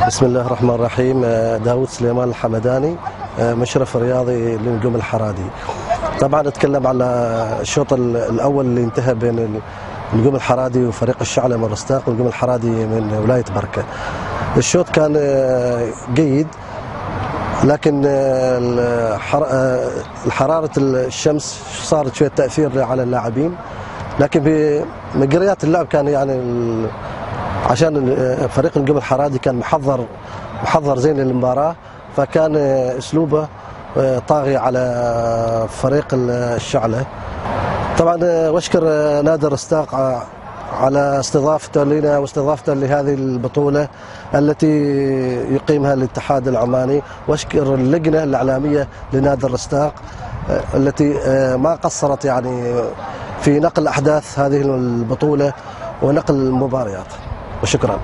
بسم الله الرحمن الرحيم. داود سليمان الحمداني، مشرف رياضي لنجوم الحرادي. طبعا اتكلم على الشوط الاول اللي انتهى بين نجوم الحرادي وفريق الشعلة من رستاق ونجوم الحرادي من ولاية بركة. الشوط كان جيد، لكن حرارة الشمس صارت شوية تأثير على اللاعبين، لكن بمجريات اللعب كان يعني عشان فريق نجوم الحرادي كان محضر زين للمباراة، فكان اسلوبه طاغي على فريق الشعلة. طبعا واشكر نادي رستاق على استضافته لنا واستضافته لهذه البطولة التي يقيمها الاتحاد العماني، واشكر اللجنة الإعلامية لنادي رستاق التي ما قصرت يعني في نقل أحداث هذه البطولة ونقل المباريات، وشكرا.